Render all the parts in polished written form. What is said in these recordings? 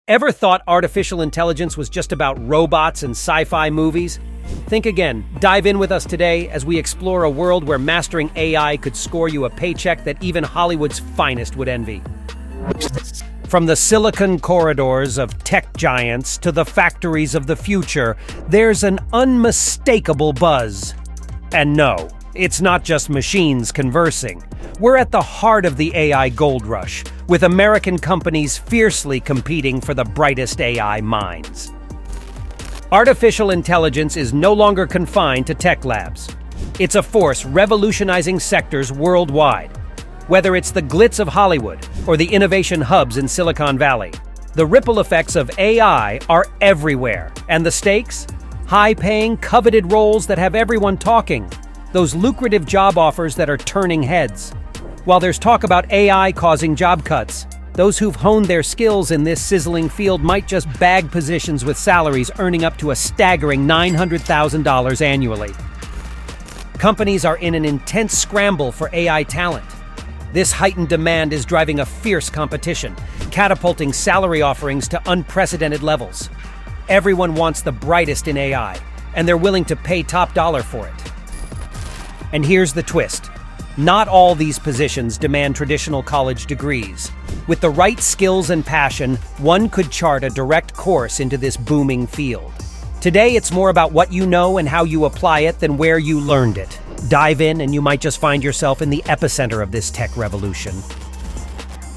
Ever thought artificial intelligence was just about robots and sci-fi movies? Think again. Dive in with us today as we explore a world where mastering AI could score you a paycheck that even Hollywood's finest would envy. From the silicon corridors of tech giants to the factories of the future, there's an unmistakable buzz. And no, it's not just machines conversing. We're at the heart of the AI gold rush, with American companies fiercely competing for the brightest AI minds. Artificial intelligence is no longer confined to tech labs. It's a force revolutionizing sectors worldwide. Whether it's the glitz of Hollywood or the innovation hubs in Silicon Valley, the ripple effects of AI are everywhere. And the stakes? High-paying, coveted roles that have everyone talking. Those lucrative job offers that are turning heads. While there's talk about AI causing job cuts, those who've honed their skills in this sizzling field might just bag positions with salaries earning up to a staggering $900,000 annually. Companies are in an intense scramble for AI talent. This heightened demand is driving a fierce competition, catapulting salary offerings to unprecedented levels. Everyone wants the brightest in AI, and they're willing to pay top dollar for it. And here's the twist. Not all these positions demand traditional college degrees. With the right skills and passion, one could chart a direct course into this booming field. Today, it's more about what you know and how you apply it than where you learned it. Dive in and you might just find yourself in the epicenter of this tech revolution.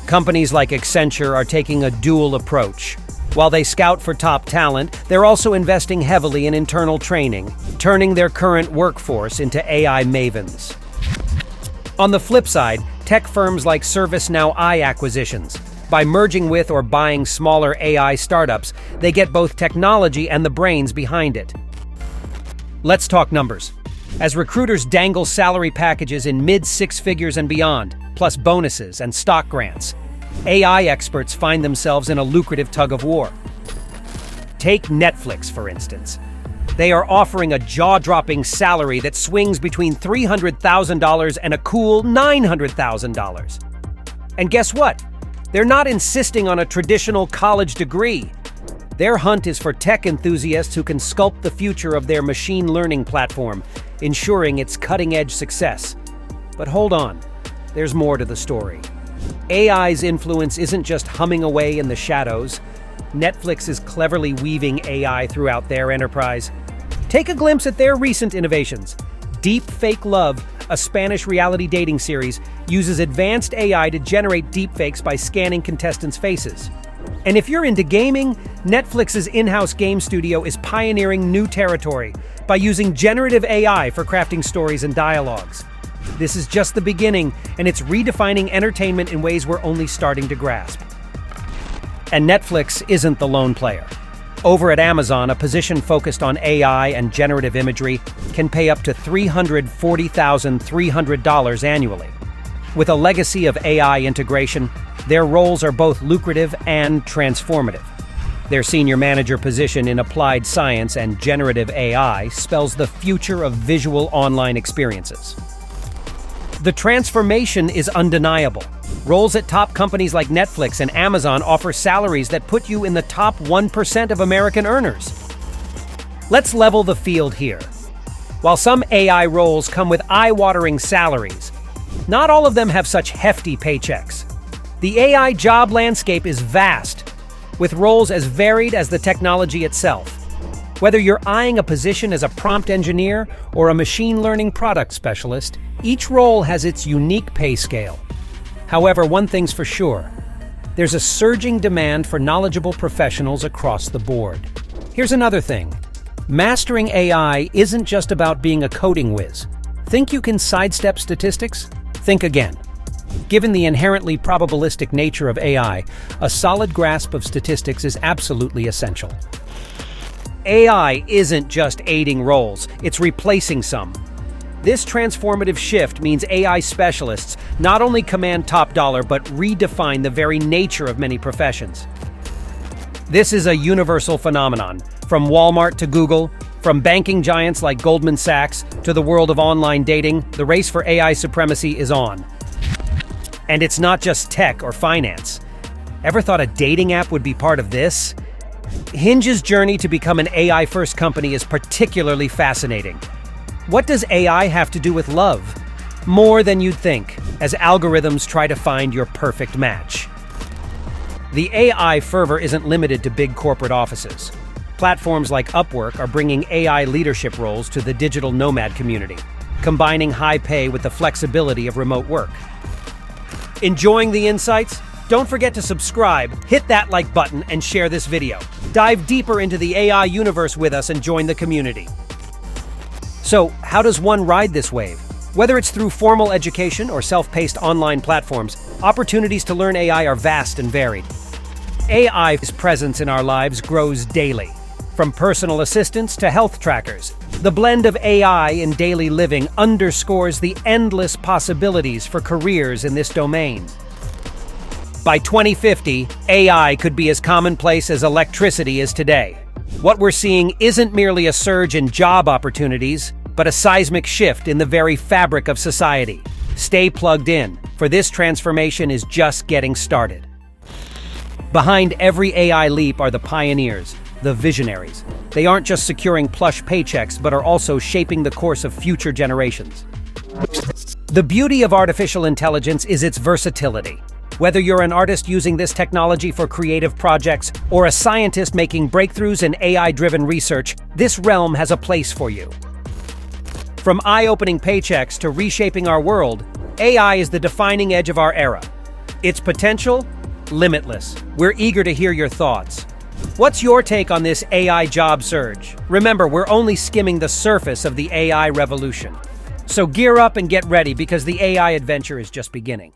Companies like Accenture are taking a dual approach. While they scout for top talent, they're also investing heavily in internal training, turning their current workforce into AI mavens. On the flip side, tech firms like ServiceNow acquisitions. By merging with or buying smaller AI startups, they get both technology and the brains behind it. Let's talk numbers. As recruiters dangle salary packages in mid-six figures and beyond, plus bonuses and stock grants, AI experts find themselves in a lucrative tug-of-war. Take Netflix, for instance. They are offering a jaw-dropping salary that swings between $300,000 and a cool $900,000. And guess what? They're not insisting on a traditional college degree. Their hunt is for tech enthusiasts who can sculpt the future of their machine learning platform, ensuring its cutting-edge success. But hold on, there's more to the story. AI's influence isn't just humming away in the shadows. Netflix is cleverly weaving AI throughout their enterprise. Take a glimpse at their recent innovations. Deep Fake Love, a Spanish reality dating series, uses advanced AI to generate deepfakes by scanning contestants' faces. And if you're into gaming, Netflix's in-house game studio is pioneering new territory by using generative AI for crafting stories and dialogues. This is just the beginning, and it's redefining entertainment in ways we're only starting to grasp. And Netflix isn't the lone player. Over at Amazon, a position focused on AI and generative imagery can pay up to $340,300 annually. With a legacy of AI integration, their roles are both lucrative and transformative. Their senior manager position in applied science and generative AI spells the future of visual online experiences. The transformation is undeniable. Roles at top companies like Netflix and Amazon offer salaries that put you in the top 1% of American earners. Let's level the field here. While some AI roles come with eye-watering salaries, not all of them have such hefty paychecks. The AI job landscape is vast, with roles as varied as the technology itself. Whether you're eyeing a position as a prompt engineer or a machine learning product specialist, each role has its unique pay scale. However, one thing's for sure. There's a surging demand for knowledgeable professionals across the board. Here's another thing. Mastering AI isn't just about being a coding whiz. Think you can sidestep statistics? Think again. Given the inherently probabilistic nature of AI, a solid grasp of statistics is absolutely essential. AI isn't just aiding roles, it's replacing some. This transformative shift means AI specialists not only command top dollar, but redefine the very nature of many professions. This is a universal phenomenon. From Walmart to Google, from banking giants like Goldman Sachs to the world of online dating, the race for AI supremacy is on. And it's not just tech or finance. Ever thought a dating app would be part of this? Hinge's journey to become an AI-first company is particularly fascinating. What does AI have to do with love? More than you'd think, as algorithms try to find your perfect match. The AI fervor isn't limited to big corporate offices. Platforms like Upwork are bringing AI leadership roles to the digital nomad community, combining high pay with the flexibility of remote work. Enjoying the insights? Don't forget to subscribe, hit that like button, and share this video. Dive deeper into the AI universe with us and join the community. So, how does one ride this wave? Whether it's through formal education or self-paced online platforms, opportunities to learn AI are vast and varied. AI's presence in our lives grows daily. From personal assistants to health trackers, the blend of AI in daily living underscores the endless possibilities for careers in this domain. By 2050, AI could be as commonplace as electricity is today. What we're seeing isn't merely a surge in job opportunities, but a seismic shift in the very fabric of society. Stay plugged in, for this transformation is just getting started. Behind every AI leap are the pioneers, the visionaries. They aren't just securing plush paychecks, but are also shaping the course of future generations. The beauty of artificial intelligence is its versatility. Whether you're an artist using this technology for creative projects or a scientist making breakthroughs in AI-driven research, this realm has a place for you. From eye-opening paychecks to reshaping our world, AI is the defining edge of our era. Its potential? Limitless. We're eager to hear your thoughts. What's your take on this AI job surge? Remember, we're only skimming the surface of the AI revolution. So gear up and get ready because the AI adventure is just beginning.